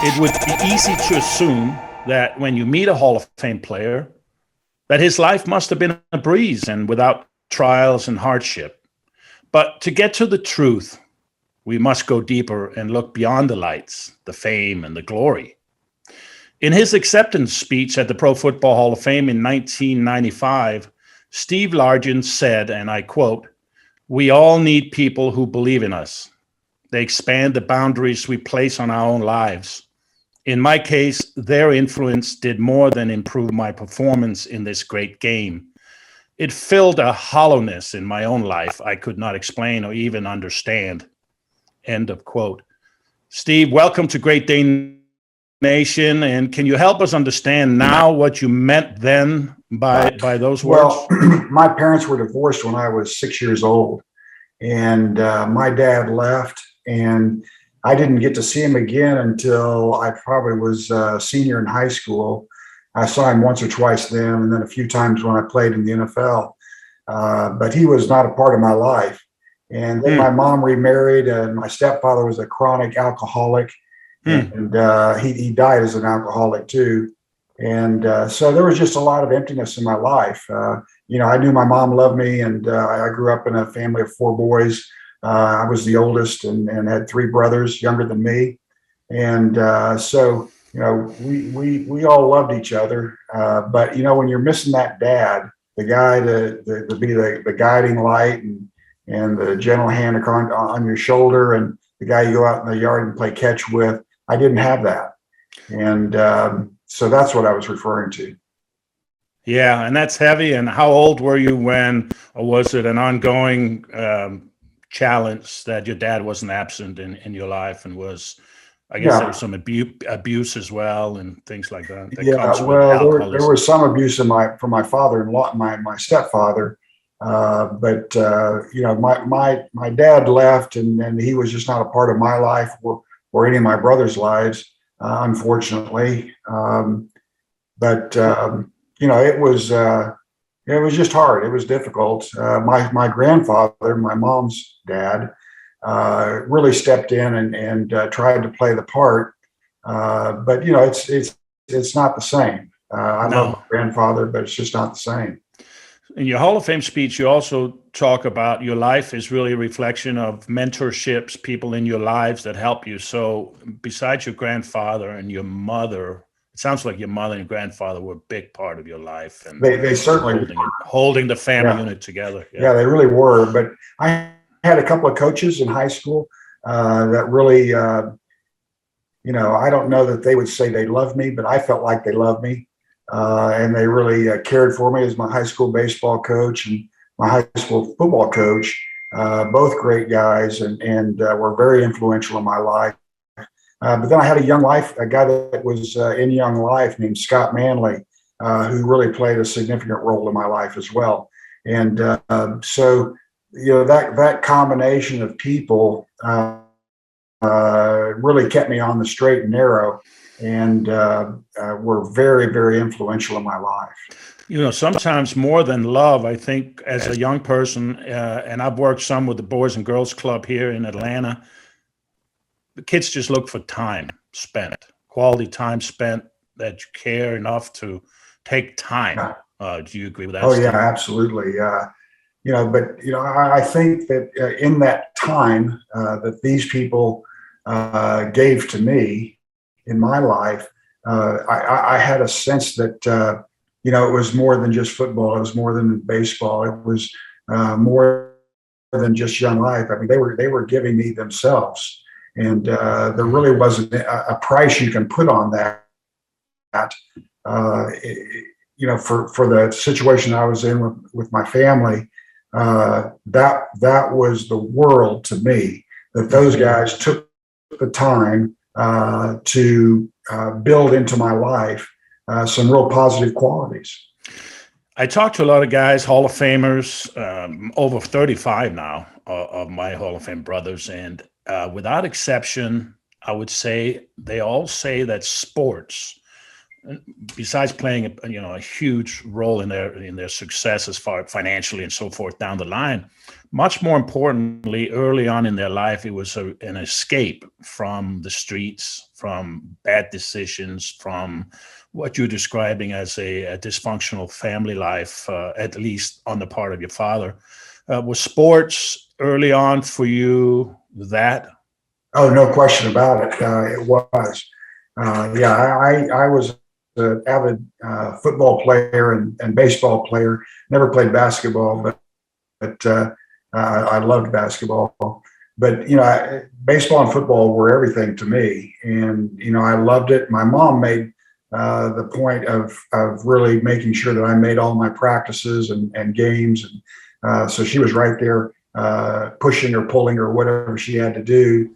It would be easy to assume that when you meet a Hall of Fame player, that his life must have been a breeze and without trials and hardship. But to get to the truth, we must go deeper and look beyond the lights, the fame, and the glory. In his acceptance speech at the Pro Football Hall of Fame in 1995, Steve Largent said, and I quote, "We all need people who believe in us. They expand the boundaries we place on our own lives. In my case, their influence did more than improve my performance in this great game. It filled a hollowness in my own life I could not explain or even understand." End of quote. Steve, welcome to Great Dane Nation. And can you help us understand now what you meant then by those words? Well, my parents were divorced when I was 6 years old, and my dad left, and I didn't get to see him again until I probably was a senior in high school. I saw him once or twice then, and then a few times when I played in the NFL. But he was not a part of my life. And then my mom remarried, and my stepfather was a chronic alcoholic, and he died as an alcoholic too. And so there was just a lot of emptiness in my life. I knew my mom loved me, and I grew up in a family of four boys. I was the oldest and had three brothers younger than me. And so we all loved each other. But, when you're missing that dad, the guy to be the guiding light and the gentle hand on your shoulder, and the guy you go out in the yard and play catch with, I didn't have that. And so that's what I was referring to. Yeah, and that's heavy. And how old were you when, or was it an ongoing challenge that your dad wasn't absent in your life and was, I guess there was some abuse as well and things like that. There was some abuse from my father-in-law, my stepfather. But my dad left, and he was just not a part of my life or any of my brothers' lives, unfortunately. It was just hard. It was difficult. My grandfather, my mom's dad, really stepped in and tried to play the part. But it's not the same. I love my grandfather, but it's just not the same. In your Hall of Fame speech, you also talk about your life is really a reflection of mentorships, people in your lives that help you. So besides your grandfather and your mother, it sounds like your mother and grandfather were a big part of your life. And they certainly holding the family unit together. Yeah, they really were. But I had a couple of coaches in high school that really, I don't know that they would say they loved me, but I felt like they loved me. And they really cared for me as my high school baseball coach and my high school football coach, both great guys and were very influential in my life. But then I had a guy that was in young life named Scott Manley, who really played a significant role in my life as well. And so that combination of people really kept me on the straight and narrow, and were very, very influential in my life. Sometimes more than love, I think, as a young person, and I've worked some with the Boys and Girls Club here in Atlanta, the kids just look for time spent, quality time spent, that you care enough to take time. Do you agree with that? Oh, yeah, absolutely. I think that in that time that these people gave to me in my life, I had a sense that, it was more than just football. It was more than baseball. It was more than just young life. I mean, they were giving me themselves. And there really wasn't a price you can put on that. For the situation I was in with my family, that was the world to me, that those guys took the time to build into my life some real positive qualities. I talked to a lot of guys, Hall of Famers, over 35 now of my Hall of Fame brothers. And without exception, I would say they all say that sports besides playing a huge role in their success as far financially and so forth down the line, much more importantly, early on in their life, it was an escape from the streets, from bad decisions, from what you're describing as a dysfunctional family life, at least on the part of your father. Was sports early on for you that? Oh, no question about it. It was. I was an avid football player and baseball player. Never played basketball, but I loved basketball. But baseball and football were everything to me, and I loved it. My mom made the point of really making sure that I made all my practices and games, and so she was right there pushing or pulling or whatever she had to do.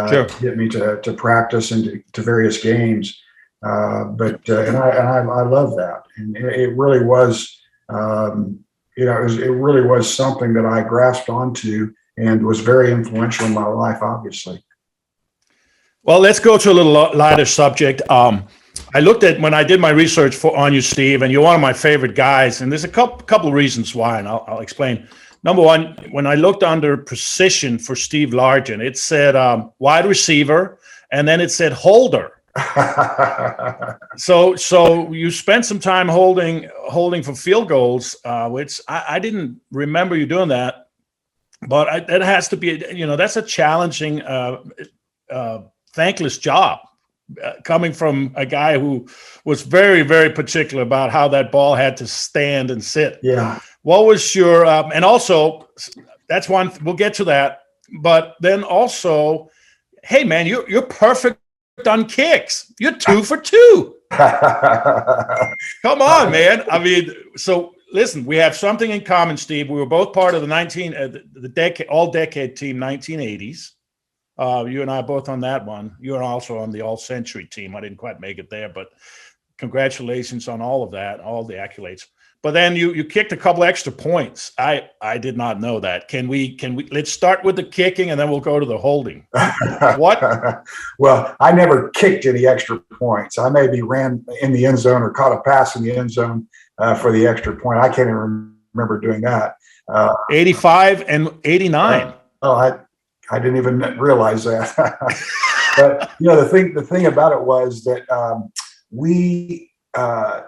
Sure. To get me to practice and to various games. But I love that. And it really was, it really was something that I grasped onto and was very influential in my life, obviously. Well, let's go to a little lighter subject. I looked at when I did my research on you, Steve, and you're one of my favorite guys. And there's a couple of reasons why, and I'll explain. Number one, when I looked under position for Steve Largent, it said wide receiver, and then it said holder. So you spent some time holding for field goals, which I didn't remember you doing that. But that has to be, that's a challenging, thankless job. Coming from a guy who was very, very particular about how that ball had to stand and sit. Yeah. What was your, and also, that's one, we'll get to that. But then also, hey, man, you're perfect on kicks. You're 2 for 2. Come on, man. I mean, so listen, we have something in common, Steve. We were both part of the all-decade team, 1980s. You and I are both on that one. You're also on the all-century team. I didn't quite make it there, but congratulations on all of that, all the accolades. But then you kicked a couple extra points. I did not know that. Can we let's start with the kicking and then we'll go to the holding. What? Well, I never kicked any extra points. I maybe ran in the end zone or caught a pass in the end zone for the extra point. I can't even remember doing that. 85 and 89. I didn't even realize that. But the thing about it was that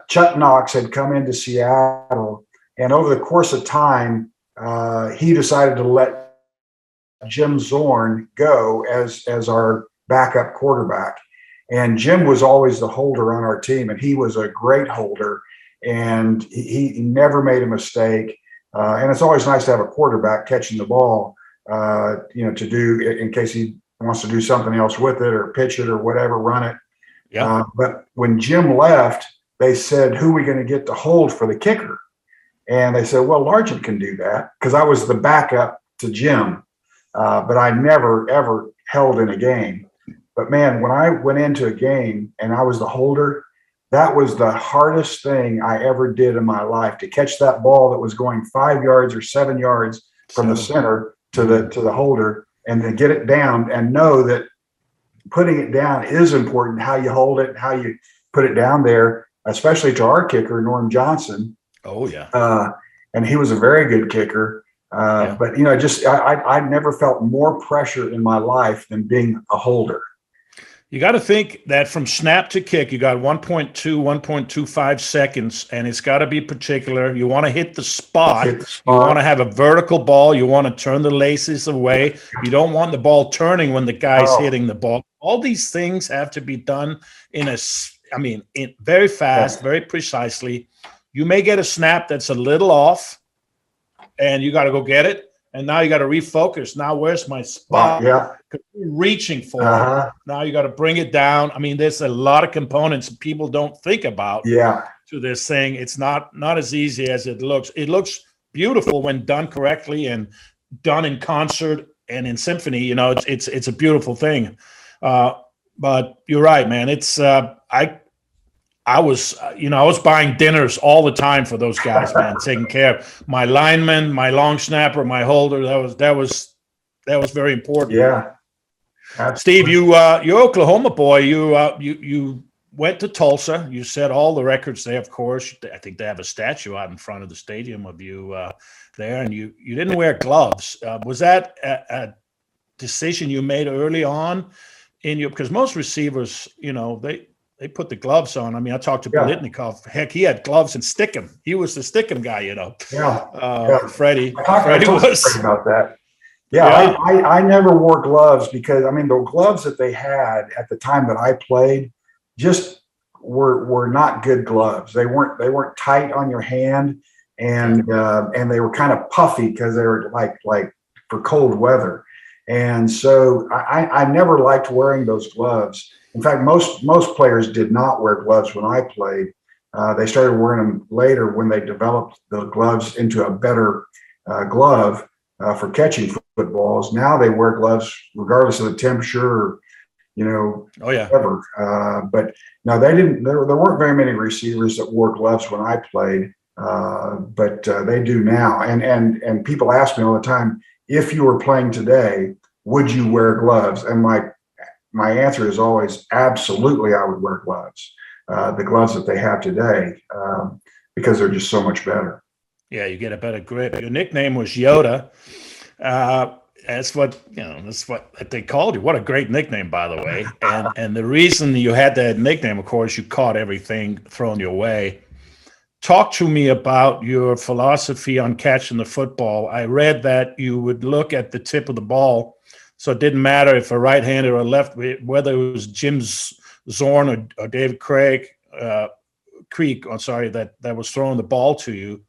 Chuck Knox had come into Seattle, and over the course of time, he decided to let Jim Zorn go as our backup quarterback. And Jim was always the holder on our team, and he was a great holder, and he never made a mistake. And it's always nice to have a quarterback catching the ball, to do in case he wants to do something else with it or pitch it or whatever, run it. Yeah. But when Jim left, they said, who are we going to get to hold for the kicker? And they said, well, Largent can do that, because I was the backup to Jim. But I never, ever held in a game. But man, when I went into a game and I was the holder, that was the hardest thing I ever did in my life, to catch that ball that was going 5 yards or 7 yards from the center to the holder, and then get it down and know that putting it down is important, how you hold it, how you put it down there, especially to our kicker, Norm Johnson. Oh, yeah. And he was a very good kicker. But, I never felt more pressure in my life than being a holder. You got to think that from snap to kick, you got 1.2, 1.25 seconds, and it's got to be particular. You want to hit the spot. You want to have a vertical ball. You want to turn the laces away. You don't want the ball turning when the guy's hitting the ball. All these things have to be done very fast, very precisely. You may get a snap that's a little off, and you got to go get it. And now you got to refocus. Now, where's my spot? Yeah. Because you're reaching for it. Now you got to bring it down. I mean, there's a lot of components people don't think about. Yeah. To this thing, it's not as easy as it looks. It looks beautiful when done correctly and done in concert and in symphony. It's a beautiful thing. But you're right, man. It's I was buying dinners all the time for those guys, man, taking care of my lineman, my long snapper, my holder. That was very important. Yeah. Absolutely. Steve, you're Oklahoma boy. You went to Tulsa. You set all the records there, of course. I think they have a statue out in front of the stadium of you there, and you didn't wear gloves. Was that a decision you made early on in your? Because most receivers, they put the gloves on. I mean, I talked to Bolitnikov. Heck, he had gloves and stick 'em. He was the stick 'em guy, Freddie. Freddie was about that. Yeah. I never wore gloves because the gloves that they had at the time that I played just were not good gloves. They weren't tight on your hand, and they were kind of puffy because they were like for cold weather. And so I never liked wearing those gloves. In fact, most players did not wear gloves when I played. They started wearing them later when they developed the gloves into a better glove for catching footballs. Now they wear gloves regardless of the temperature, whatever. But no, they didn't. There weren't very many receivers that wore gloves when I played, but they do now. And people ask me all the time, if you were playing today, would you wear gloves? And my answer is always absolutely. I would wear gloves, the gloves that they have today, because they're just so much better. Yeah, you get a better grip. Your nickname was Yoda. That's what they called you. What a great nickname, by the way. And the reason you had that nickname, of course, you caught everything thrown your way. Talk to me about your philosophy on catching the football. I read that you would look at the tip of the ball, so it didn't matter if a right-hander or left, whether it was Jim Zorn or David Krieg, that was throwing the ball to you.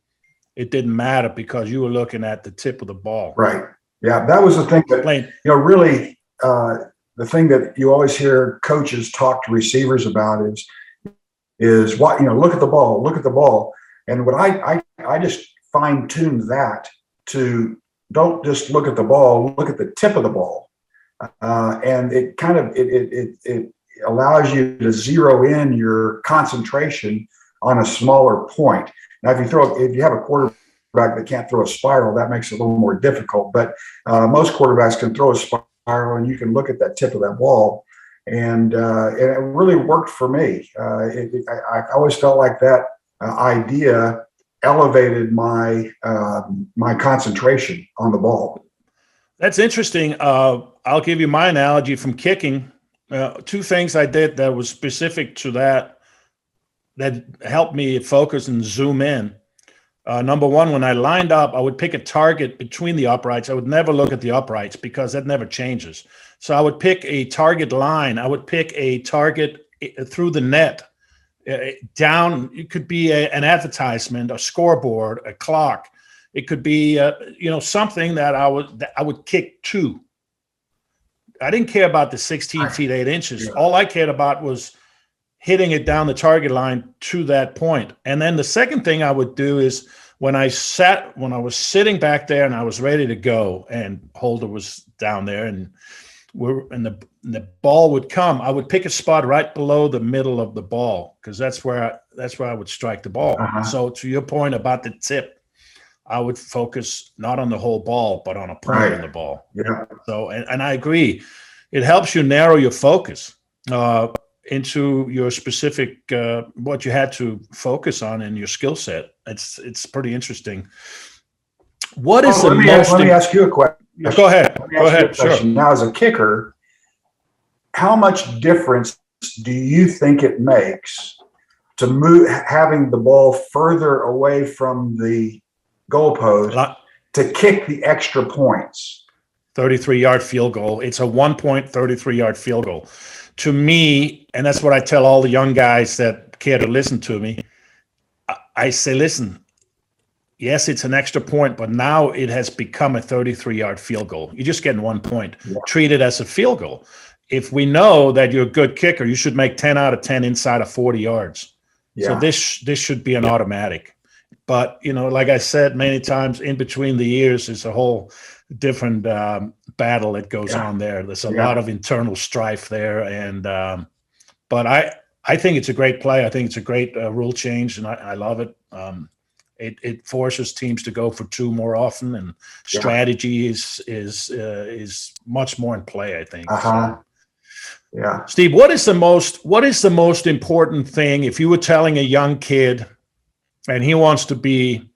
It didn't matter because you were looking at the tip of the ball. Right. Yeah, that was the thing that really the thing that you always hear coaches talk to receivers about is what look at the ball. And what I just fine-tuned that to don't just look at the ball, look at the tip of the ball, and it kind of it allows you to zero in your concentration on a smaller point. Now, if you have a quarterback that can't throw a spiral, that makes it a little more difficult. But most quarterbacks can throw a spiral, and you can look at that tip of that ball. And it really worked for me. I always felt like that idea elevated my concentration on the ball. That's interesting. I'll give you my analogy from kicking. Two things I did that was specific to that helped me focus and zoom in. Number one, when I lined up, I would pick a target between the uprights. I would never look at the uprights because that never changes. So I would pick a target line. I would pick a target through the net, down. It could be an advertisement, a scoreboard, a clock. It could be something that I would kick to. I didn't care about the 16 feet 8 inches. Yeah. All I cared about was hitting it down the target line to that point. And then the second thing I would do is when I was sitting back there and I was ready to go, and Holder was down there, and the ball would come, I would pick a spot right below the middle of the ball because that's where I would strike the ball. Uh-huh. So to your point about the tip, I would focus not on the whole ball, but on a point of the ball. Yeah. So, and I agree, it helps you narrow your focus into your specific, what you had to focus on in your skill set. It's pretty interesting. What is let me ask you a question. Go ahead. Sure. Now, as a kicker, how much difference do you think it makes to move, having the ball further away from the goalpost to kick the extra points? 33-yard field goal. It's a 1-point 33-yard field goal. To me, and that's what I tell all the young guys that care to listen to me, I say, listen, yes, it's an extra point, but now it has become a 33-yard field goal. You're just getting 1 point. Yeah. Treat it as a field goal. If we know that you're a good kicker, you should make 10 out of 10 inside of 40 yards. Yeah. So this should be an automatic. But, like I said many times, in between the years is a whole different battle that goes on there. There's a lot of internal strife there. And but I think it's a great play. I think it's a great rule change, and I love it. It forces teams to go for two more often, and strategy is much more in play, I think. Uh-huh. Yeah. Steve, what is the most important thing if you were telling a young kid and he wants to be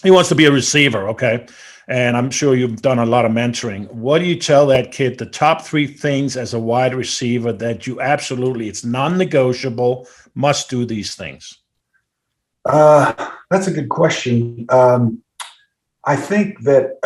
a receiver, okay? And I'm sure you've done a lot of mentoring. What do you tell that kid, the top 3 things as a wide receiver that you absolutely, it's non-negotiable, must do these things? That's a good question. I think that,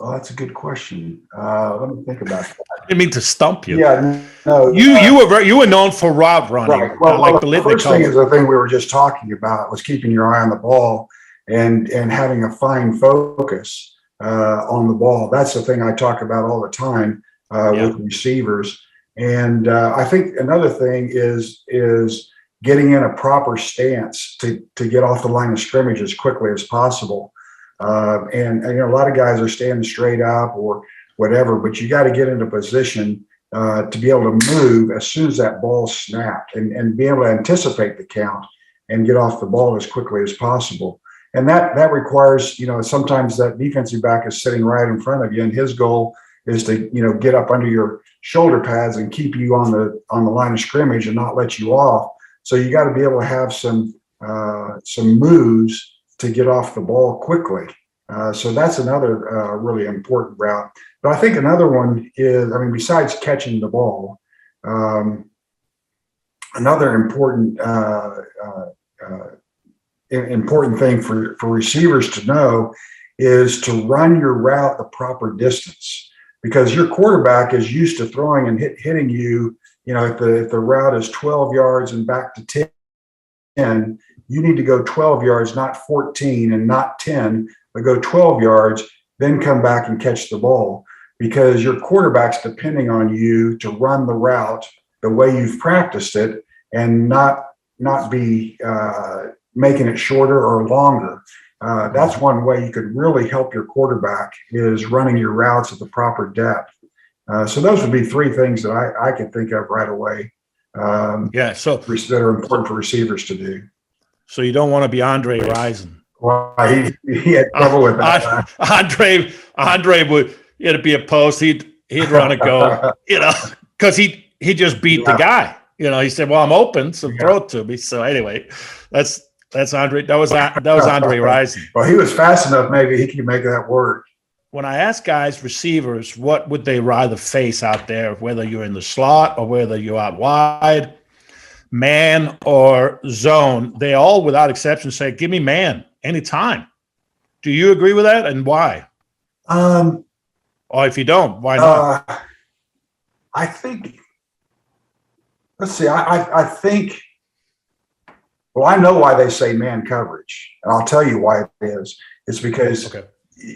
that's a good question. Let me think about that. I didn't mean to stump you. Yeah, no. You were known for route running. Right. Well, like the first thing is the thing we were just talking about was keeping your eye on the ball and having a fine focus on the ball. That's the thing I talk about all the time with receivers. And I think another thing is getting in a proper stance to get off the line of scrimmage as quickly as possible. And a lot of guys are standing straight up or whatever, but you got to get into position to be able to move as soon as that ball's snapped and be able to anticipate the count and get off the ball as quickly as possible. And that requires, sometimes that defensive back is sitting right in front of you, and his goal is to, get up under your shoulder pads and keep you on the line of scrimmage and not let you off. So you got to be able to have some moves to get off the ball quickly. So that's another really important route. But I think another one is, besides catching the ball, another important thing for receivers to know is to run your route the proper distance, because your quarterback is used to throwing and hitting you. If the route is 12 yards and back to 10, you need to go 12 yards, not 14 and not 10, but go 12 yards, then come back and catch the ball, because your quarterback's depending on you to run the route the way you've practiced it and not be making it shorter or longer. That's one way you could really help your quarterback, is running your routes at the proper depth. So those would be 3 things that I can think of right away. So that are important for receivers to do. So you don't want to be Andre Rison. Well, he had trouble with that. Andre would, it'd be a post. He'd run a go, because he just beat the guy. He said, "Well, I'm open, so throw it to me." So anyway, that's Andre. That was Andre Rison. Well, he was fast enough. Maybe he could make that work. When I ask guys, receivers, what would they rather face out there, whether you're in the slot or whether you're out wide, man or zone, they all, without exception, say, "Give me man anytime." Do you agree with that, and why? Or if you don't, why not? I think. Let's see. I think. Well, I know why they say man coverage, and I'll tell you why it is. It's because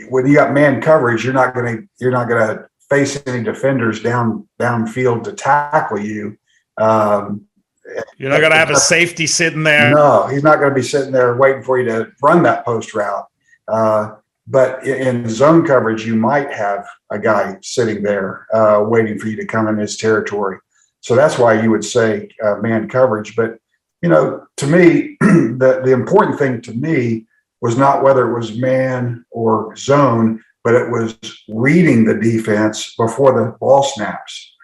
when you got man coverage, you're not going to face any defenders downfield to tackle you. You're not going to have a safety sitting there. No, he's not going to be sitting there waiting for you to run that post route. But in zone coverage, you might have a guy sitting there waiting for you to come in his territory. So that's why you would say man coverage. But, to me, the important thing to me was not whether it was man or zone, but it was reading the defense before the ball snaps.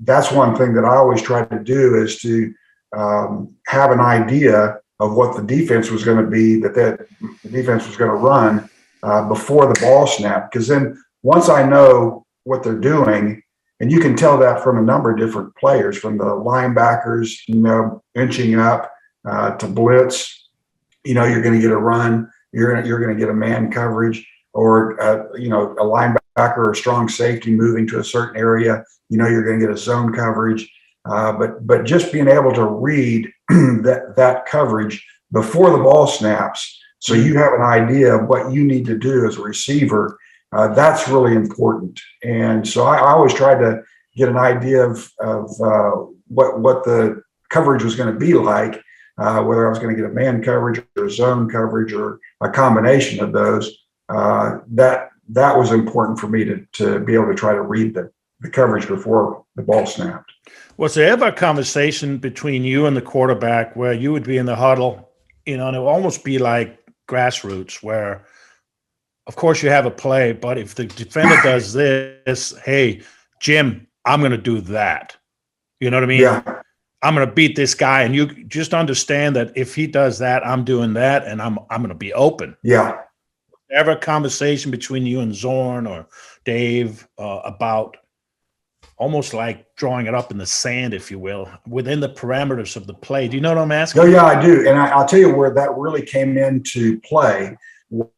That's one thing that I always try to do, is to have an idea of what the defense was going to be, that the defense was going to run before the ball snap. Because then once I know what they're doing, and you can tell that from a number of different players, from the linebackers, inching up to blitz, you're going to get a run, you're going to get a man coverage, or a linebacker or a strong safety moving to a certain area, you're going to get a zone coverage. But just being able to read that coverage before the ball snaps, so you have an idea of what you need to do as a receiver, that's really important. And so I always tried to get an idea of what the coverage was going to be like, whether I was going to get a man coverage or zone coverage or a combination of those. That was important for me to be able to try to read the coverage before the ball snapped. Was there ever a conversation between you and the quarterback where you would be in the huddle, and it would almost be like grassroots, where of course you have a play, but if the defender does this, hey, Jim, I'm going to do that. You know what I mean? Yeah. I'm going to beat this guy, and you just understand that if he does that, I'm doing that, and I'm going to be open. Yeah. Ever a conversation between you and Zorn or Dave about almost like drawing it up in the sand, if you will, within the parameters of the play? Do you know what I'm asking? Oh, yeah, I do. And I'll tell you where that really came into play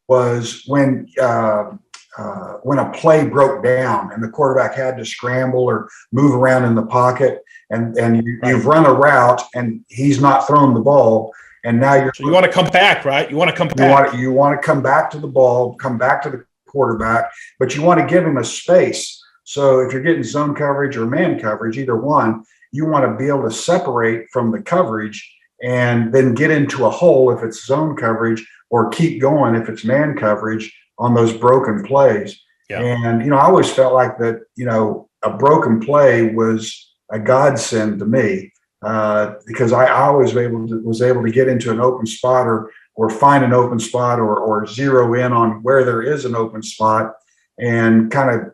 was when a play broke down and the quarterback had to scramble or move around in the pocket, and you've run a route and he's not thrown the ball, and now you want to come back, right? You want to come back. You want to come back to the ball, come back to the quarterback, but you want to give him a space. So if you're getting zone coverage or man coverage, either one, you want to be able to separate from the coverage and then get into a hole if it's zone coverage, or keep going if it's man coverage on those broken plays. Yeah. And, I always felt like that, a broken play was a godsend to me, because I always was able to get into an open spot or find an open spot or zero in on where there is an open spot, and kind of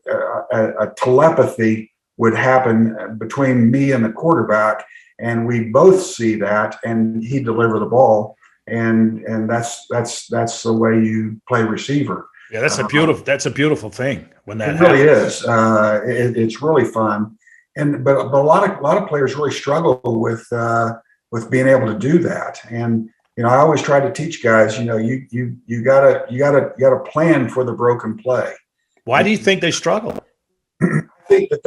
a telepathy would happen between me and the quarterback, and we both see that, and he deliver the ball, and that's the way you play receiver. Yeah, that's a beautiful thing when that happens. Really is. It's really fun, but a lot of players really struggle with being able to do that. And I always try to teach guys, you gotta plan for the broken play. Why do you think they struggle? I think that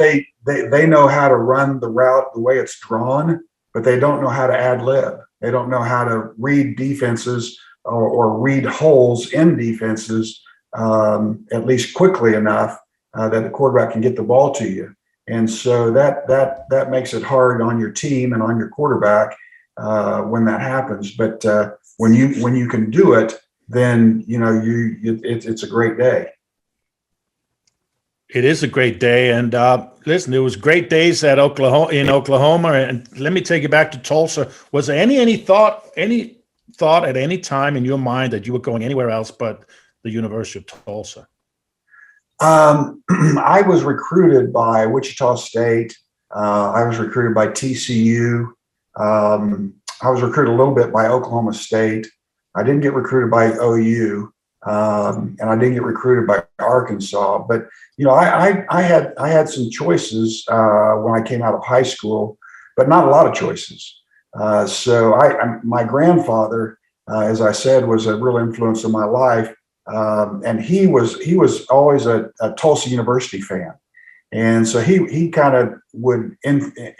they know how to run the route the way it's drawn, but they don't know how to ad lib. They don't know how to read defenses or read holes in defenses, at least quickly enough that the quarterback can get the ball to you. And so that makes it hard on your team and on your quarterback when that happens. But when you can do it, then it's a great day. It is a great day, and listen, there was great days in Oklahoma, and let me take you back to Tulsa. Was there any thought at any time in your mind that you were going anywhere else but the University of Tulsa? I was recruited by Wichita State. I was recruited by TCU. I was recruited a little bit by Oklahoma State. I didn't get recruited by OU. And I didn't get recruited by Arkansas, but I had some choices when I came out of high school, but not a lot of choices. So my grandfather, as I said, was a real influence in my life, and he was always a Tulsa University fan, and so he kind of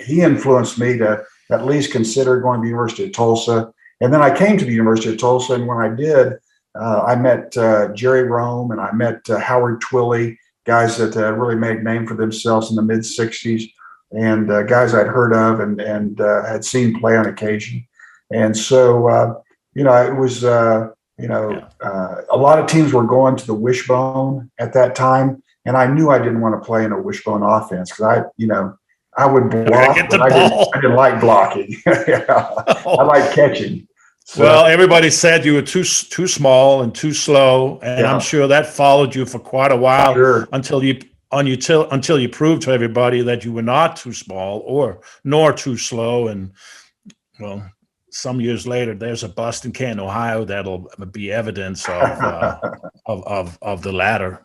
he influenced me to at least consider going to the University of Tulsa, and then I came to the University of Tulsa, and when I did. I met Jerry Rome, and I met Howard Twilley, guys that really made a name for themselves in the mid '60s, and guys I'd heard of and had seen play on occasion. And so, it was, a lot of teams were going to the wishbone at that time, and I knew I didn't want to play in a wishbone offense because I would block, but I didn't like blocking. I like catching. So, well, everybody said you were too small and too slow, and I'm sure that followed you for quite a while until you proved to everybody that you were not too small nor too slow. And well, some years later, there's a bust in Canton, Ohio, that'll be evidence of the latter.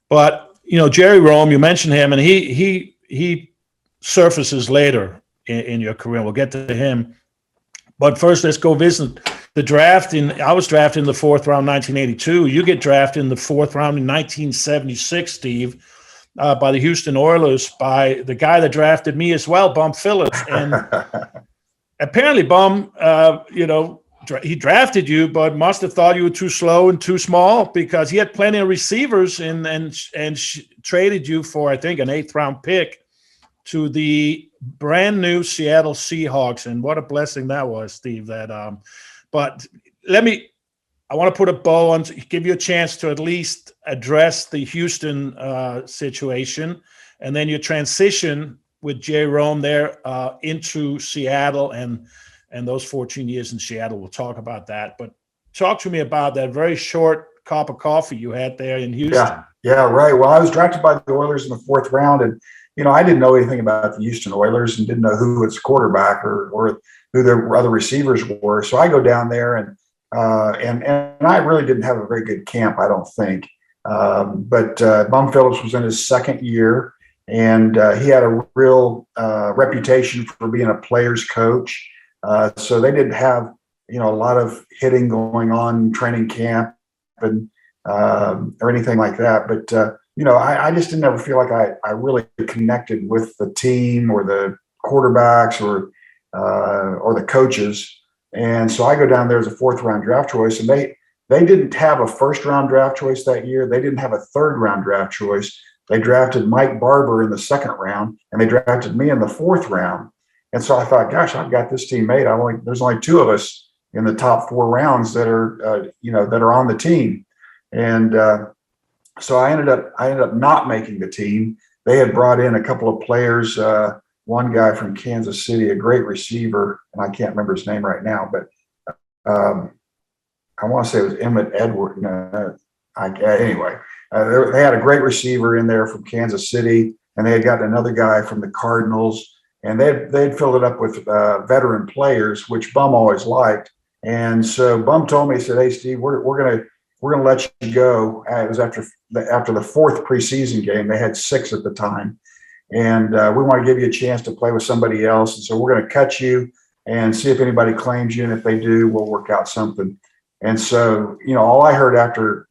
But Jerry Rome, you mentioned him, and he surfaces later in your career. We'll get to him. But first, let's go visit the draft. I was drafted in the fourth round, 1982. You get drafted in the fourth round in 1976, Steve, by the Houston Oilers, by the guy that drafted me as well, Bum Phillips. And apparently, Bum, he drafted you, but must have thought you were too slow and too small because he had plenty of receivers and traded you for, I think, an eighth round pick to the brand new Seattle Seahawks, and what a blessing that was, Steve. But I want to put a bow on, give you a chance to at least address the Houston situation, and then your transition with Jay Rome there into Seattle and those 14 years in Seattle. We'll talk about that. But talk to me about that very short cup of coffee you had there in Houston. Yeah, right. Well, I was drafted by the Oilers in the 4th round, and I didn't know anything about the Houston Oilers and didn't know who was quarterback or who their other receivers were. So I go down there, and I really didn't have a very good camp, I don't think. But Bum Phillips was in his 2nd year, and he had a real reputation for being a player's coach. So they didn't have a lot of hitting going on in training camp and or anything like that. But I just didn't ever feel like I really connected with the team or the quarterbacks or the coaches. And so I go down there as a 4th round draft choice, and they didn't have a 1st round draft choice that year. They didn't have a 3rd round draft choice. They drafted Mike Barber in the 2nd round, and they drafted me in the 4th round. And so I thought, gosh, I've got this team made. There's only 2 of us in the top 4 rounds that are that are on the team. And so I ended up not making the team. They had brought in a couple of players. One guy from Kansas City, a great receiver, and I can't remember his name right now, but I want to say it was Emmett Edward. Anyway, they had a great receiver in there from Kansas City, and they had gotten another guy from the Cardinals, and they'd filled it up with veteran players, which Bum always liked. And so Bum told me, he said, "Hey, Steve, we're gonna let you go." It was after the 4th preseason game. They had 6 at the time. And we want to give you a chance to play with somebody else. And so we're going to cut you and see if anybody claims you. And if they do, we'll work out something. And so, all I heard after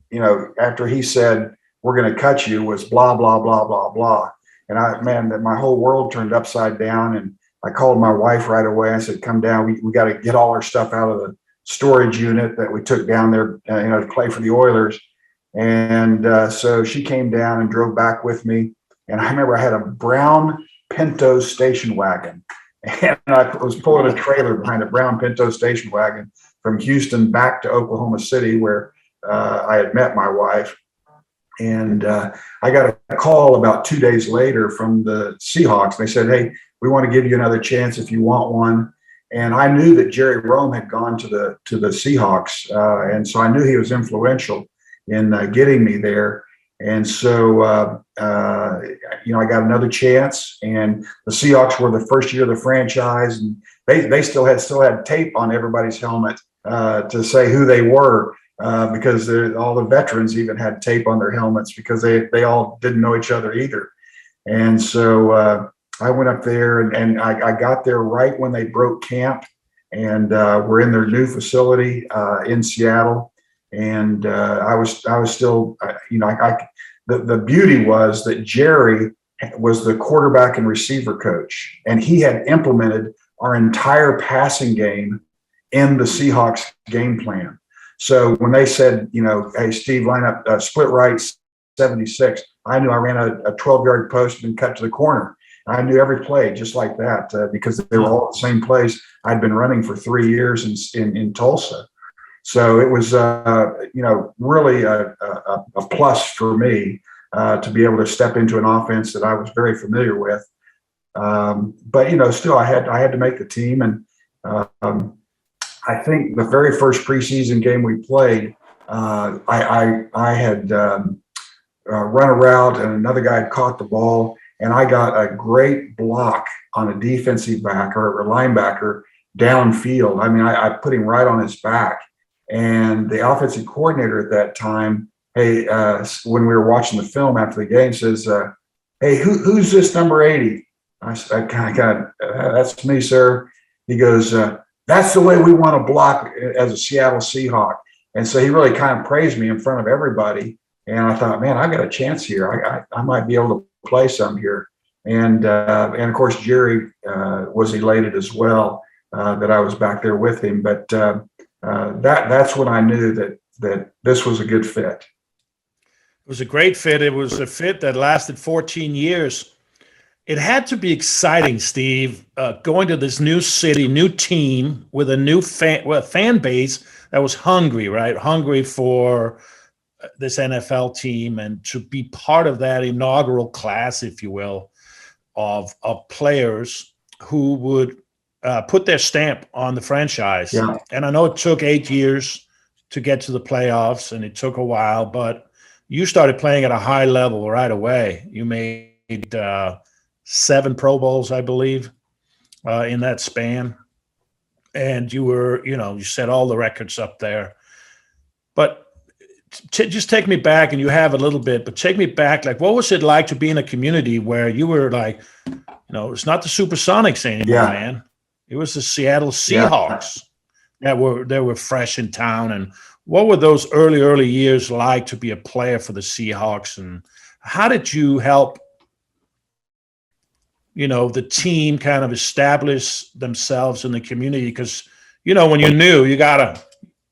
he said, "We're going to cut you," was blah, blah, blah, blah, blah. And my whole world turned upside down. And I called my wife right away. I said, "Come down. We got to get all our stuff out of the storage unit that we took down there, to play for the Oilers." And so she came down and drove back with me. And I remember I had a brown Pinto station wagon, and I was pulling a trailer behind a brown Pinto station wagon from Houston back to Oklahoma City, where I had met my wife. And I got a call about 2 days later from the Seahawks. They said, "Hey, we want to give you another chance if you want one." And I knew that Jerry Rome had gone to the Seahawks, and so I knew he was influential in getting me there. And so, I got another chance, and the Seahawks were the first year of the franchise, and they still had tape on everybody's helmet to say who they were, because all the veterans even had tape on their helmets because they all didn't know each other either. And so I went up there, and I got there right when they broke camp, and we're in their new facility in Seattle. And I was still, the beauty was that Jerry was the quarterback and receiver coach, and he had implemented our entire passing game in the Seahawks game plan. So when they said, "Hey, Steve, line up split right 76," I knew I ran a 12-yard post and cut to the corner. I knew every play just like that because they were all the same plays I'd been running for 3 years in Tulsa. So it was, really a plus for me to be able to step into an offense that I was very familiar with. But still, I had to make the team, and I think the very first preseason game we played, I had run a route, and another guy had caught the ball, and I got a great block on a defensive back or a linebacker downfield. I mean, I put him right on his back. And the offensive coordinator at that time, when we were watching the film after the game, says, "Hey, who's this number 80? I kind of got, "That's me, sir." He goes, "That's the way we want to block as a Seattle Seahawk." And so he really kind of praised me in front of everybody. And I thought, man, I got a chance here. I might be able to play some here. And of course, Jerry was elated as well that I was back there with him. But that's when I knew that this was a good fit. It was a great fit. It was a fit that lasted 14 years. It had to be exciting, Steve, going to this new city, new team with a new fan base that was hungry, right? Hungry for this NFL team, and to be part of that inaugural class, if you will, of players who would put their stamp on the franchise. Yeah. And I know it took 8 years to get to the playoffs, and it took a while, but you started playing at a high level right away. You made 7 Pro Bowls, I believe, in that span. And you were, you set all the records up there. But just take me back, and you have a little bit, but take me back. Like, what was it like to be in a community where you were like, it's not the Supersonics anymore, man. It was the Seattle Seahawks that were fresh in town. And what were those early years like to be a player for the Seahawks? And how did you help, the team kind of establish themselves in the community? Because, when you're new,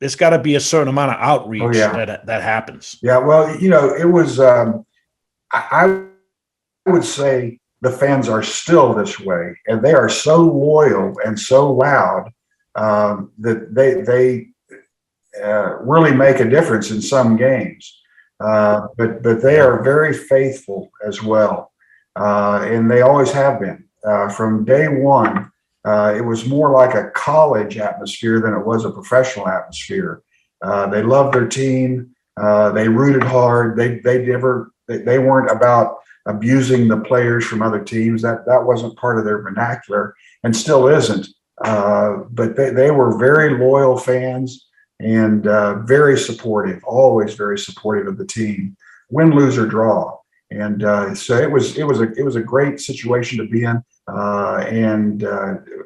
there's got to be a certain amount of outreach that happens. Yeah, well, it was, I would say the fans are still this way, and they are so loyal and so loud that they really make a difference in some games. But they are very faithful as well, and they always have been. From day one, it was more like a college atmosphere than it was a professional atmosphere. They loved their team. They rooted hard. They weren't about abusing the players from other teams. That wasn't part of their vernacular, and still isn't. But they were very loyal fans and very supportive, always very supportive of the team, win, lose, or draw. And so it was a great situation to be in. And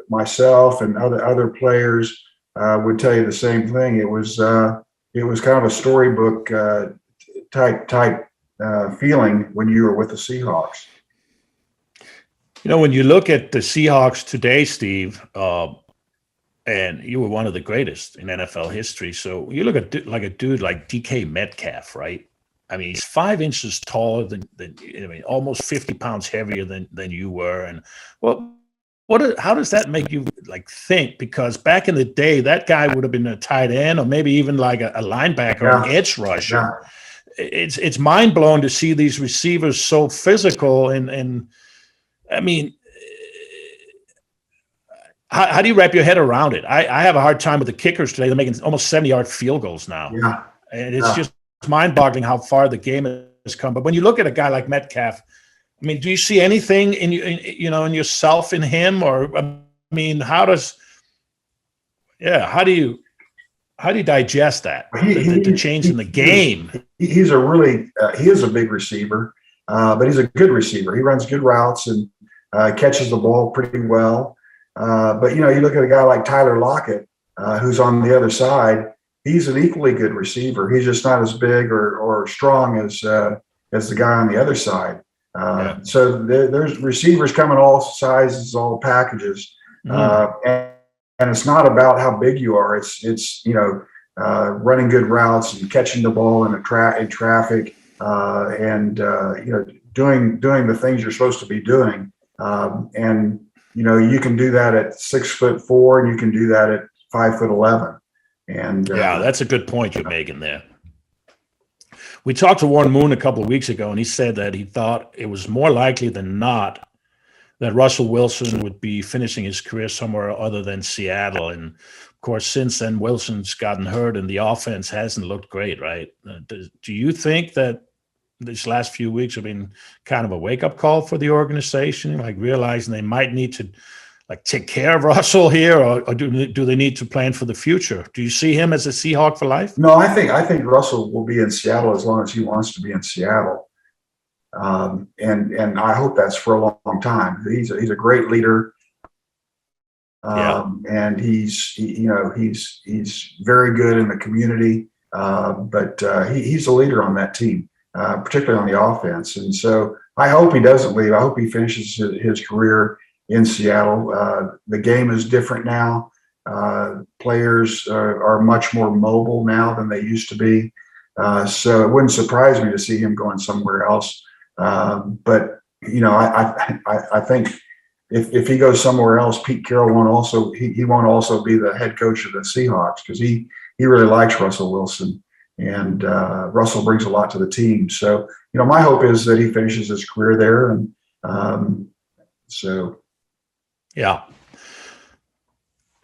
myself and other players would tell you the same thing. It was kind of a storybook type feeling when you were with the Seahawks. When you look at the Seahawks today, Steve, and you were one of the greatest in NFL history. So you look at a dude like DK Metcalf, right? I mean, he's 5 inches taller than almost 50 pounds heavier than you were. And how does that make you think? Because back in the day, that guy would have been a tight end or maybe even like a linebacker or an edge rusher. Yeah. It's mind blowing to see these receivers so physical. And I mean, how do you wrap your head around it? I have a hard time with the kickers today. They're making almost 70-yard field goals now. Yeah. And it's just mind-boggling how far the game has come. But when you look at a guy like Metcalf, I mean, do you see anything in yourself in him? Or I mean, how do you digest that? The change in the game. He is a big receiver, but he's a good receiver. He runs good routes and catches the ball pretty well. But you look at a guy like Tyler Lockett, who's on the other side. He's an equally good receiver. He's just not as big or strong as the guy on the other side. So there's receivers come in all sizes, all packages, and it's not about how big you are. It's running good routes and catching the ball in traffic, and doing the things you're supposed to be doing. And you can do that at 6'4", and you can do that at 5'11". And that's a good point you're making there. We talked to Warren Moon a couple of weeks ago, and he said that he thought it was more likely than not that Russell Wilson would be finishing his career somewhere other than Seattle. And of course, since then, Wilson's gotten hurt, and the offense hasn't looked great, right? Do you think that these last few weeks have been kind of a wake-up call for the organization, like realizing they might need to take care of Russell here, or do they need to plan for the future? Do you see him as a Seahawk for life? No, I think Russell will be in Seattle as long as he wants to be in Seattle, and I hope that's for a long time. He's a great leader, and he's very good in the community, but he's a leader on that team, particularly on the offense. And so I hope he doesn't leave. I hope he finishes his career in Seattle. The game is different now. Players are much more mobile now than they used to be. So it wouldn't surprise me to see him going somewhere else. But I think if he goes somewhere else, Pete Carroll won't also be the head coach of the Seahawks, because he really likes Russell Wilson, and Russell brings a lot to the team. So my hope is that he finishes his career there, and so. Yeah.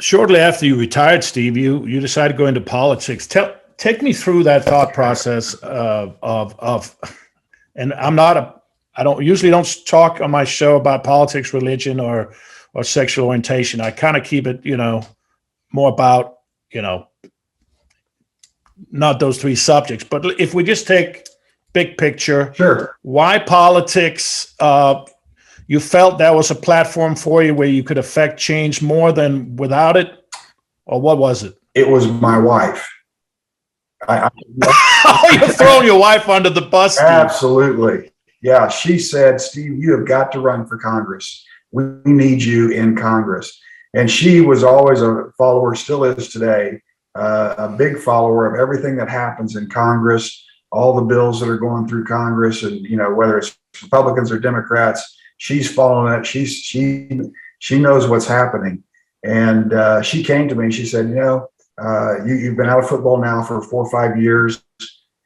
Shortly after you retired, Steve, you decided to go into politics. take me through that thought process of, and I don't talk on my show about politics, religion, or sexual orientation. I kind of keep it, more about, not those three subjects. But if we just take big picture, Sure. why politics? You felt that was a platform for you where you could affect change more than without it, or what was it? It was my wife. Oh, you're throwing your wife under the bus, Steve. Absolutely. Yeah. She said, Steve, you have got to run for Congress. We need you in Congress. And she was always a follower, still is today, a big follower of everything that happens in Congress, all the bills that are going through Congress, and, whether it's Republicans or Democrats, she's following it. She knows what's happening. And she came to me and she said, you've been out of football now for 4 or 5 years.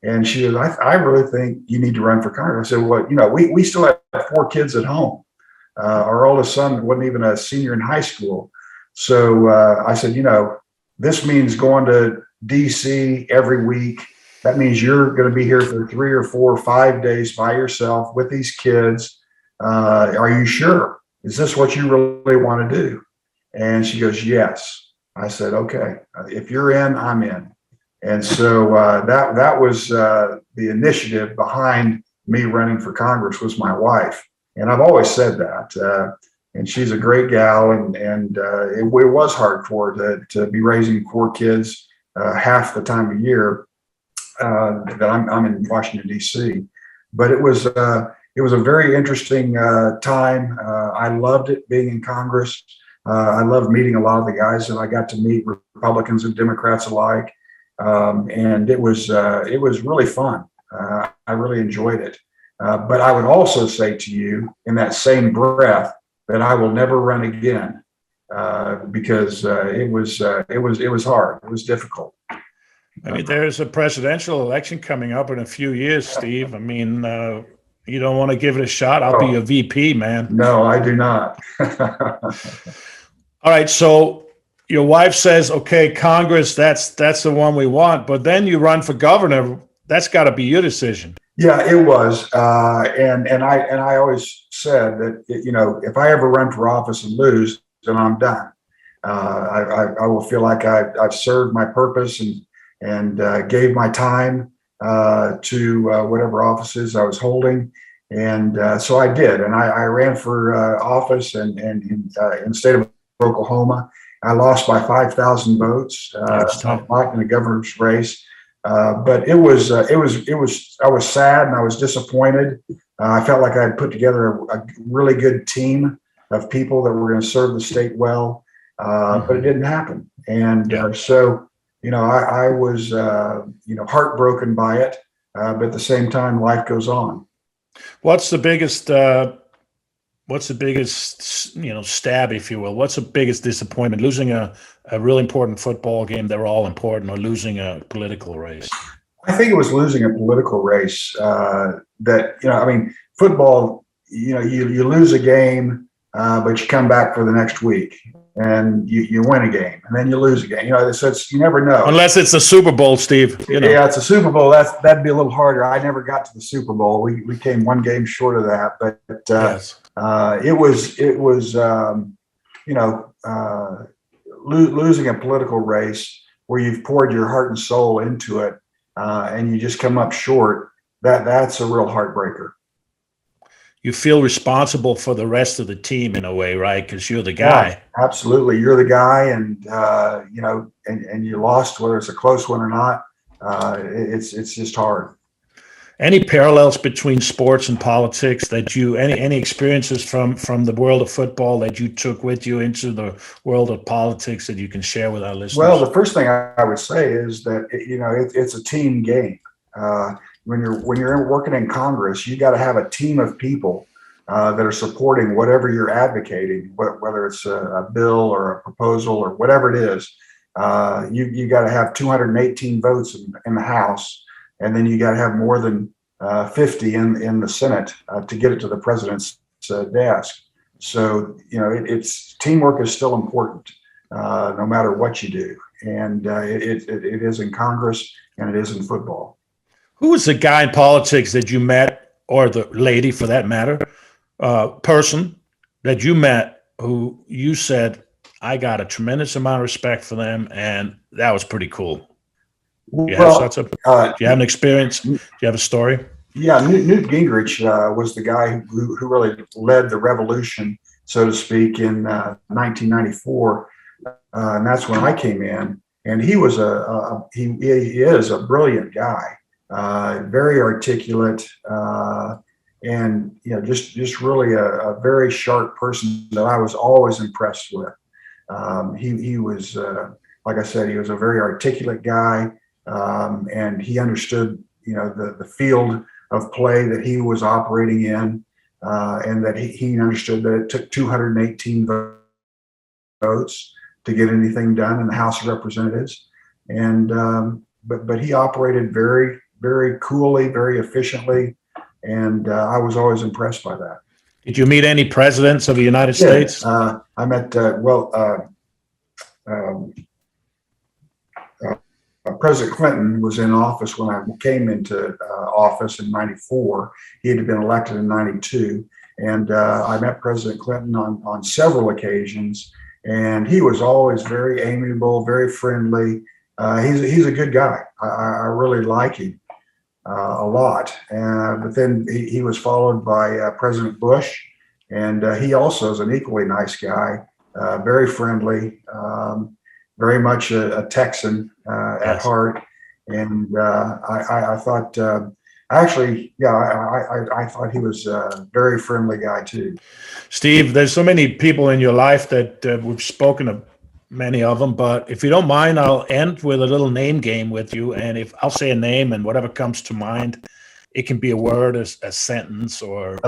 And she goes, I really think you need to run for Congress. I said, well, we still have 4 kids at home. Our oldest son wasn't even a senior in high school. So I said, this means going to DC every week. That means you're going to be here for 3 or 4 or 5 days by yourself with these kids. Are you sure? Is this what you really want to do? And she goes, yes. I said, okay, if you're in, I'm in. And so that was the initiative behind me running for Congress, was my wife. And I've always said that. And she's a great gal. And it was hard for her to be raising 4 kids half the time of year that I'm in Washington, D.C. But it was a very interesting time. I loved it, being in Congress. I loved meeting a lot of the guys that I got to meet, Republicans and Democrats alike. And it was really fun. I really enjoyed it. But I would also say to you, in that same breath, that I will never run again, because it was hard. It was difficult. I mean, there's a presidential election coming up in a few years, Steve. I mean, you don't want to give it a shot? I'll be a VP, man. No, I do not. All right. So your wife says, okay, Congress, that's the one we want. But then you run for governor. That's got to be your decision. Yeah, it was. And I always said that, if I ever run for office and lose, then I'm done. I will feel like I've served my purpose and gave my time to whatever offices I was holding. And so I did. And I ran for office and in the state of Oklahoma. I lost by 5,000 votes in the governor's race. But I was sad and I was disappointed. I felt like I had put together a really good team of people that were going to serve the state well, but it didn't happen. And so, I was, heartbroken by it. But at the same time, life goes on. What's the biggest, stab, if you will? What's the biggest disappointment? Losing a really important football game, they're all important, or losing a political race? I think it was losing a political race football, you lose a game, but you come back for the next week and you win a game and then you lose a game. So you never know. Unless it's the Super Bowl, Steve. Yeah, it's a Super Bowl. That'd be a little harder. I never got to the Super Bowl. We came one game short of that, but yes. It was losing a political race where you've poured your heart and soul into it, and you just come up short. That's a real heartbreaker. You feel responsible for the rest of the team in a way, right? Because you're the guy. Yeah, absolutely, you're the guy, and and you lost, whether it's a close one or not. It's just hard. Any parallels between sports and politics that any experiences from the world of football that you took with you into the world of politics that you can share with our listeners? Well, the first thing I would say is that it's a team game. When you're working in Congress, you got to have a team of people that are supporting whatever you're advocating, whether it's a bill or a proposal or whatever it is. You got to have 218 votes in the House. And then you got to have more than 50 in the Senate to get it to the president's desk. So, it's teamwork is still important no matter what you do. and it is in Congress and it is in football. Who was the guy in politics that you met, or the lady for that matter, person that you met who you said, I got a tremendous amount of respect for them, and that was pretty cool? Do you have an experience? Do you have a story? Yeah, Newt Gingrich was the guy who really led the revolution, so to speak, in 1994, and that's when I came in. And he was he is a brilliant guy, very articulate, and just really a very sharp person that I was always impressed with. He was, like I said, he was a very articulate guy, and he understood the field of play that he was operating in, and that he understood that it took 218 votes to get anything done in the House of Representatives. And but he operated very, very coolly, very efficiently, and I was always impressed by that. Did you meet any presidents of the United States? I met President Clinton was in office when I came into office in '94. He had been elected in '92, and I met President Clinton on several occasions, and he was always very amiable, very friendly. He's a good guy. I really like him a lot. But then he was followed by President Bush, and he also is an equally nice guy, very friendly, very much a Texan at heart. And I thought, actually, I thought he was a very friendly guy too. Steve, there's so many people in your life that we've spoken of, many of them, but if you don't mind, I'll end with a little name game with you. And if I'll say a name and whatever comes to mind, it can be a word, a sentence, or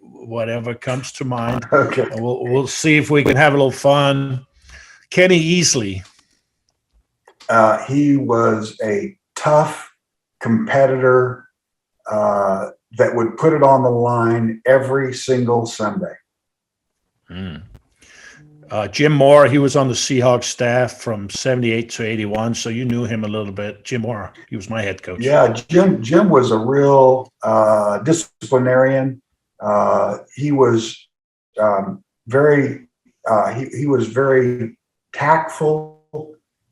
whatever comes to mind. Okay. And we'll see if we can have a little fun. Kenny Easley. He was a tough competitor that would put it on the line every single Sunday. Jim Mora, he was on the Seahawks staff from 78 to 81, so you knew him a little bit. Jim Mora, he was my head coach. Yeah, Jim was a real disciplinarian. He was very he was very tactful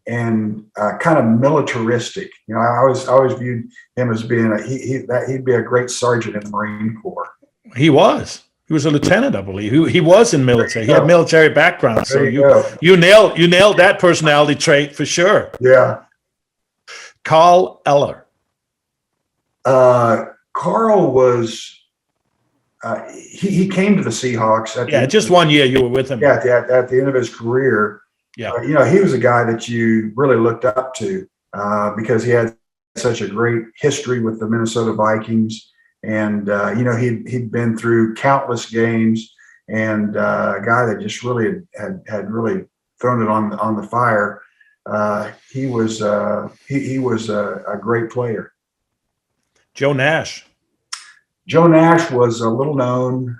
and kind of militaristic. I always viewed him as being he'd be a great sergeant in the Marine Corps. He was a lieutenant, I believe. He was in military. He had military background. So you nailed that personality trait for sure. Yeah. Carl Eller. Carl was he came to the Seahawks just 1 year you were with him. Yeah, at the end of his career. Yeah. He was a guy that you really looked up to because he had such a great history with the Minnesota Vikings. And, he'd been through countless games, and a guy that just really had really thrown it on the fire. He was a great player. Joe Nash. Joe Nash was a little known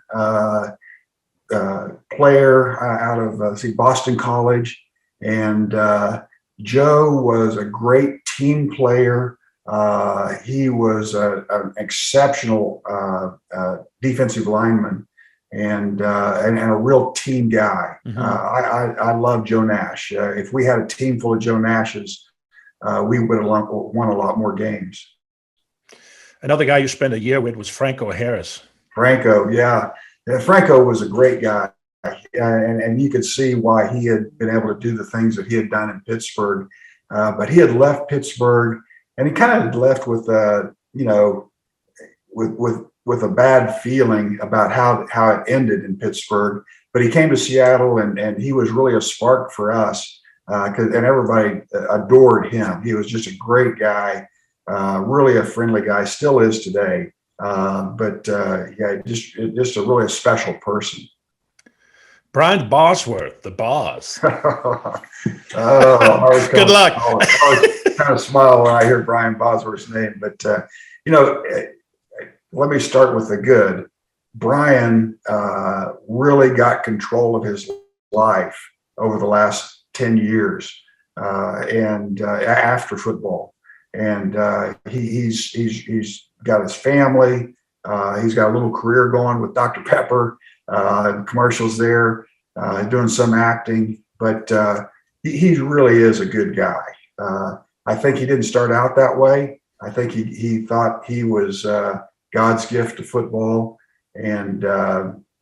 player out of Boston College. And Joe was a great team player. He was an exceptional defensive lineman and a real team guy. Mm-hmm. I love Joe Nash. If we had a team full of Joe Nashes, we would have won a lot more games. Another guy you spent a year with was Franco Harris. Franco, yeah. Franco was a great guy. And you could see why he had been able to do the things that he had done in Pittsburgh. But he had left Pittsburgh, and he kind of left with with a bad feeling about how it ended in Pittsburgh. But he came to Seattle, and he was really a spark for us, and everybody adored him. He was just a great guy, really a friendly guy, still is today. Just a really special person. Brian Bosworth, the boss. Good luck. I always kind of smile when I hear Brian Bosworth's name. But, let me start with the good. Brian really got control of his life over the last 10 years. and after football. And he's got his family. He's got a little career going with Dr. Pepper, commercials there, doing some acting. But he really is a good guy. I think he didn't start out that way. I think he thought he was God's gift to football, and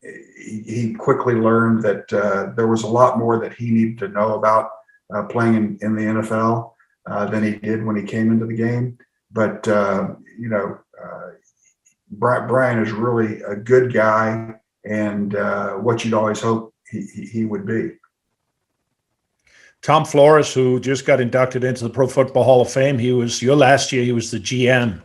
he quickly learned that there was a lot more that he needed to know about playing in the NFL than he did when he came into the game. But Brian is really a good guy, and what you'd always hope he would be. Tom Flores, who just got inducted into the Pro Football Hall of Fame, he was your last year. He was the GM.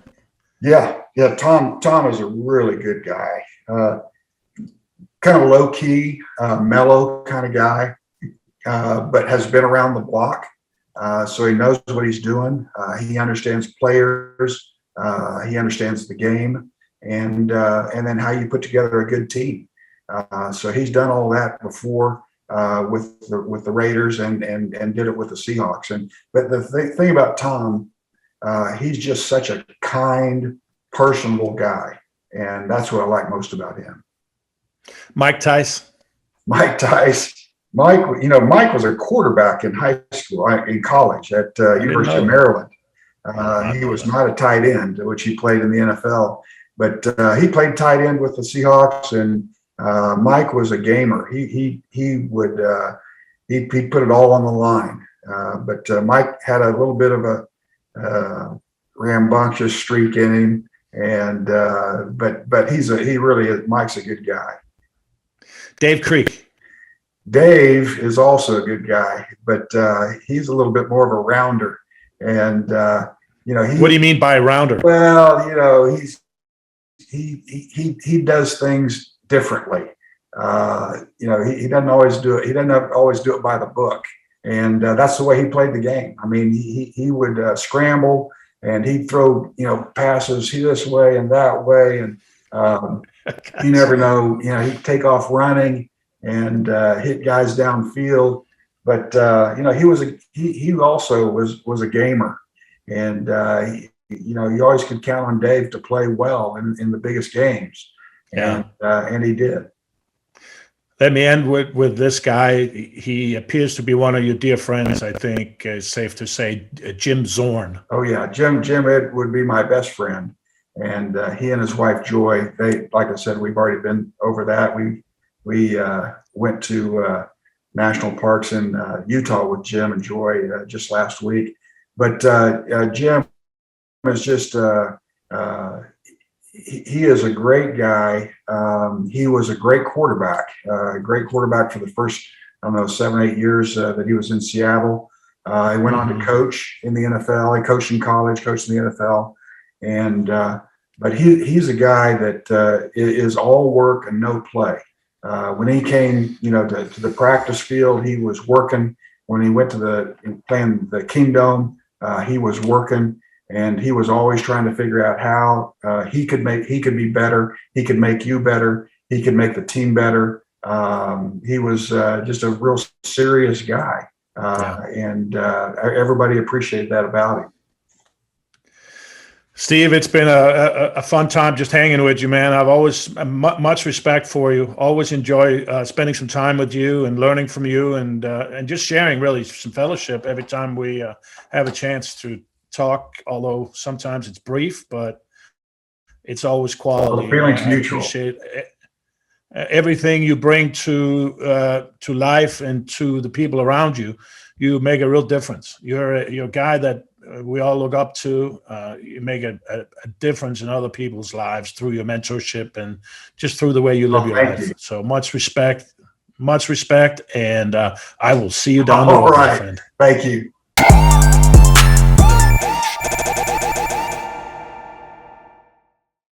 Yeah. Tom is a really good guy. Kind of low key, mellow kind of guy, but has been around the block. So he knows what he's doing. He understands players. He understands the game, and then how you put together a good team. So he's done all that before with the Raiders and did it with the Seahawks. But the thing about Tom, he's just such a kind, personable guy, and that's what I like most about him. Mike Tice. Mike was a quarterback in high school, in college at University of Maryland. He was not a tight end, which he played in the NFL, but he played tight end with the Seahawks. And Mike was a gamer. He would put it all on the line. But Mike had a little bit of a rambunctious streak in him, and but Mike's a good guy. Dave Krieg. Dave is also a good guy, but he's a little bit more of a rounder. And what do you mean by a rounder? Well, he does things differently. He doesn't always do it. He doesn't always do it by the book, and that's the way he played the game. I mean, he would scramble, and he'd throw passes this way and that way, and you never know. He'd take off running and hit guys downfield. But he also was a gamer, and you always could count on Dave to play well in the biggest games. Yeah, and he did. Let me end with this guy. He appears to be one of your dear friends. I think it's safe to say, Jim Zorn. Oh yeah, Jim Ed would be my best friend, and he and his wife Joy. They, like I said, we've already been over that. We went to national parks in Utah with Jim and Joy just last week. But Jim is just he is a great guy. He was a great quarterback for the first 7-8 years that he was in Seattle. He went on to coach in the NFL. He coached in college, coached in the NFL, and but he's a guy that is all work and no play. When he came, to the practice field, he was working. When he went to playing the Kingdom, he was working, and he was always trying to figure out how he could be better. He could make you better. He could make the team better. He was just a real serious guy, and everybody appreciated that about him. Steve, it's been a fun time just hanging with you, man. I've always much respect for you. Always enjoy spending some time with you and learning from you, and just sharing really some fellowship every time we have a chance to talk. Although sometimes it's brief, but it's always quality. Well, the feeling's mutual. I appreciate everything you bring to life and to the people around you. You make a real difference. You're a guy that we all look up to. You make a difference in other people's lives through your mentorship and just through the way you live your life. So much respect, and I will see you down the road, my friend. Thank you.